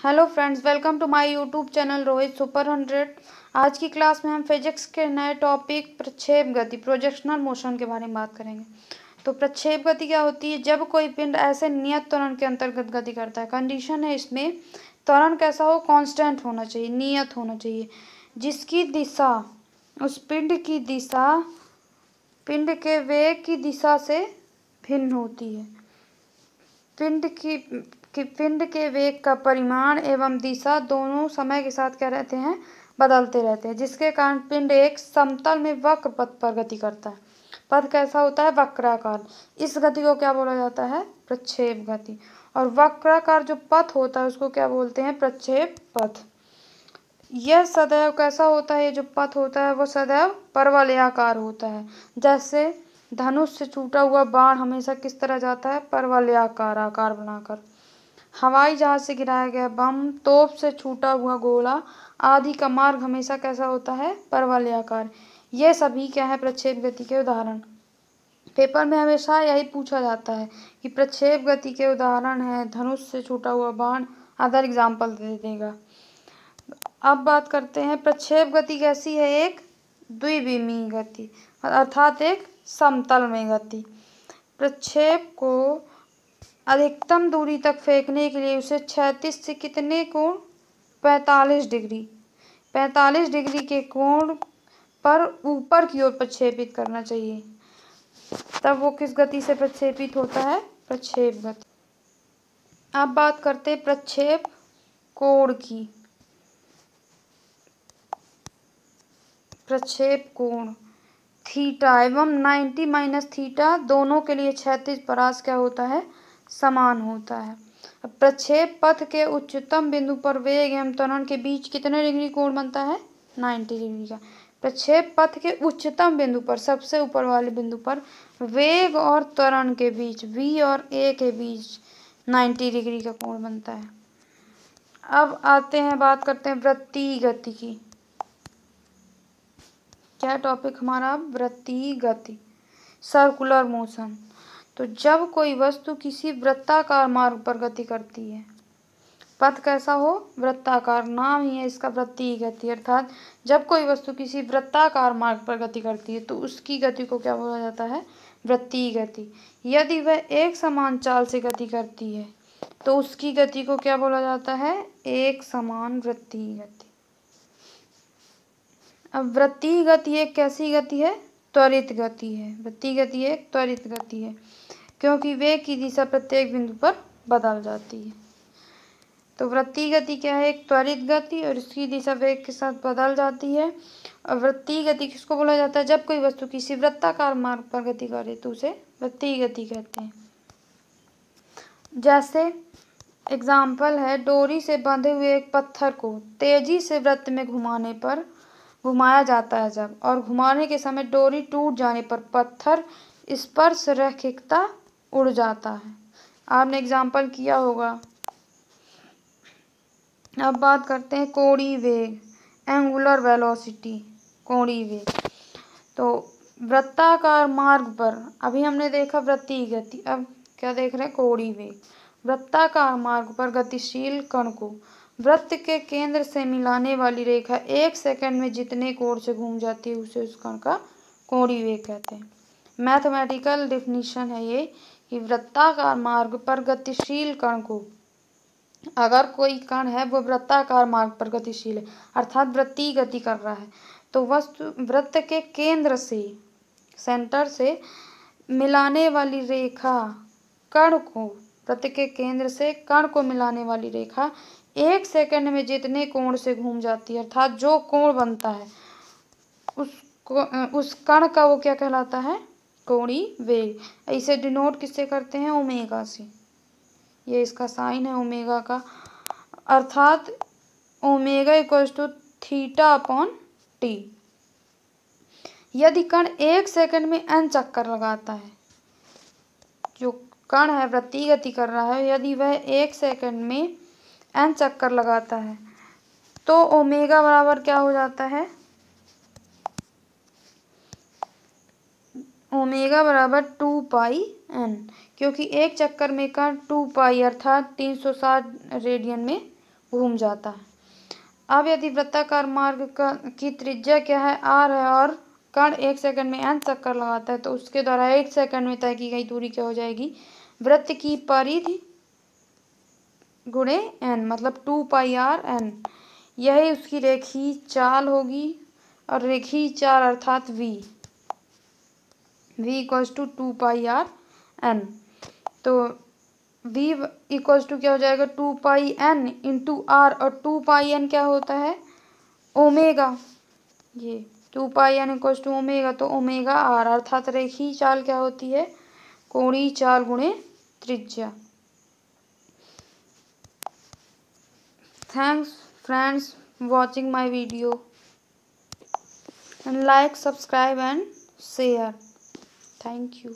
Hello friends, welcome to my YouTube channel Rohit super 100। आज की class में हम फिजिक्स के नए टॉपिक प्रक्षेप गति प्रोजेक्शनल मोशन के बारे में बात करेंगे। तो प्रक्षेप गति क्या होती है? जब कोई पिंड ऐसे नियत त्वरण के अंतर्गत गति करता है। कंडीशन है इसमें त्वरण कैसा हो? कांस्टेंट होना चाहिए, नियत होना चाहिए, जिसकी दिशा उस पिंड की दिशा पिंड के वेग की दिशा से भिन्न होती है। पिंड के वेग का परिमाण एवं दिशा दोनों समय के साथ क्या रहते हैं? बदलते रहते हैं, जिसके कारण पिंड एक समतल में वक्र पथ पर गति करता है। पथ कैसा होता है? वक्राकार। इस गति को क्या बोला जाता है? प्रक्षेप गति। और वक्राकार जो पथ होता है उसको क्या बोलते हैं? प्रक्षेप पथ। यह सदैव कैसा होता है? जो पथ होता है वो सदैव परवलयाकार होता है। जैसे धनुष से छूटा हुआ बाण हमेशा किस तरह जाता है? परवलयाकार आकार बनाकर। हवाई जहाज से गिराया गया बम, तोप से छूटा हुआ गोला आदि का मार्ग हमेशा कैसा होता है? परवलयाकार। ये सभी क्या है? प्रक्षेप गति के उदाहरण। पेपर में हमेशा यही पूछा जाता है कि प्रक्षेप गति के उदाहरण है धनुष से छूटा हुआ बाण, अदर एग्जाम्पल दे देगा। अब बात करते हैं प्रक्षेप गति कैसी है? एक द्विविमीय गति, अर्थात एक समतल में गति। प्रक्षेप को अधिकतम दूरी तक फेंकने के लिए उसे क्षैतिज से कितने कोण? 45 डिग्री 45 डिग्री के कोण पर ऊपर की ओर प्रक्षेपित करना चाहिए, तब वो किस गति से प्रक्षेपित होता है? प्रक्षेप गति। अब बात करते हैं प्रक्षेप कोण की। प्रक्षेप कोण थीटा एवं 90 माइनस थीटा दोनों के लिए क्षैतिज परास क्या होता है? समान होता है। प्रक्षेप पथ के उच्चतम बिंदु पर वेग एवं त्वरण के बीच कितने डिग्री कोण बनता है? 90 डिग्री का। प्रक्षेप पथ के उच्चतम बिंदु पर, सबसे ऊपर वाले बिंदु पर वेग और त्वरण के बीच, v और a के बीच 90 डिग्री का कोण बनता है। अब आते हैं, बात करते हैं वृत्तीय गति की। क्या टॉपिक हमारा? वृत्तीय गति, सर्कुलर मोशन। तो जब कोई वस्तु किसी वृत्ताकार मार्ग पर गति करती है, पथ कैसा हो? वृत्ताकार, नाम ही है इसका वृत्तीय गति। अर्थात जब कोई वस्तु किसी वृत्ताकार मार्ग पर गति करती है तो उसकी गति को क्या बोला जाता है? वृत्तीय गति। यदि वह एक समान चाल से गति करती है तो उसकी गति को क्या बोला जाता है? एक समान वृत्तीय गति। अब वृत्तीय गति एक कैसी गति है? त्वरित गति है। वृत्तीय गति एक त्वरित गति है, क्योंकि वेग की दिशा प्रत्येक बिंदु पर बदल जाती है। तो वृत्तीय गति क्या है? एक त्वरित गति, और इसकी दिशा वेग के साथ बदल जाती है। और वृत्तीय गति किसको बोला जाता है? जब कोई वस्तु किसी वृत्ताकार मार्ग पर गति करे तो उसे वृत्तीय गति कहते हैं। जैसे एग्जाम्पल है, डोरी से बंधे हुए एक पत्थर को तेजी से वृत्त में घुमाया जाता है जब, और घुमाने के समय डोरी टूट जाने पर पत्थर स्पर्श रैखिकता उड़ जाता है। आपने एग्जाम्पल किया होगा। अब बात करते हैं कोणीय वेग, एंगुलर वेलोसिटी, कोणीय वेग। तो वृत्ताकार मार्ग पर अभी हमने देखा वृत्तीय गति, अब क्या देख रहे हैं? कोणीय वेग। वृत्ताकार मार्ग पर गतिशील कण को वृत्त के केंद्र से मिलाने वाली रेखा 1 सेकंड में जितने कोण से घूम जाती है उसे उस कण का कोणीय वेग कहते हैं। मैथमेटिकल डेफिनेशन है ये कि वृत्ताकार मार्ग पर गतिशील कण को, अगर कोई कण है वो वृत्ताकार मार्ग पर गतिशील है अर्थात वृत्तीय गति कर रहा है, तो वस्तु वृत्त के केंद्र से, सेंटर से मिलाने वाली रेखा कण को, वृत्त के केंद्र से कण को मिलाने वाली रेखा 1 सेकंड में जितने कोण से घूम जाती है, अर्थात जो कोण बनता है उस कण का वो क्या कहलाता है? कोणीय वेग। इसे डिनोट किससे करते हैं? ओमेगा से। ये इसका साइन है ओमेगा का, अर्थात omega equals to theta upon T. यदि कण 1 सेकंड में n चक्कर लगाता है, जो कण है वृत्तीय गति कर रहा है, यदि वह 1 सेकंड में n चक्कर लगाता है तो ओमेगा बराबर क्या हो जाता है? ओमेगा बराबर 2πn, क्योंकि एक चक्कर में कण 2π अर्थात 360 रेडियन में घूम जाता है। अब यदि वृत्ताकार मार्ग की त्रिज्या क्या है, r है, और कण 1 सेकंड में n चक्कर लगाता है, तो उसके द्वारा 1 सेकंड में तय की गई दूरी क्या हो जाएगी, वृत्त की परिधि गुणे n, मतलब 2πr/n। यही उसकी रेखीय चाल होगी, और रेखीय चाल अर्थात v इक्वल्स टू 2πr/n। तो v इक्वल्स टू क्या हो जाएगा, 2πn इंटू r, और 2πn क्या होता है, ओमेगा। ये 2πn इक्वल्स टू ओमेगा, तो ओमेगा r, अर्थात रेखीय चाल क्या होती है, कोणीय चाल गुणे त्रिज्या। Thanks friends watching my video, and like, subscribe and share. Thank you.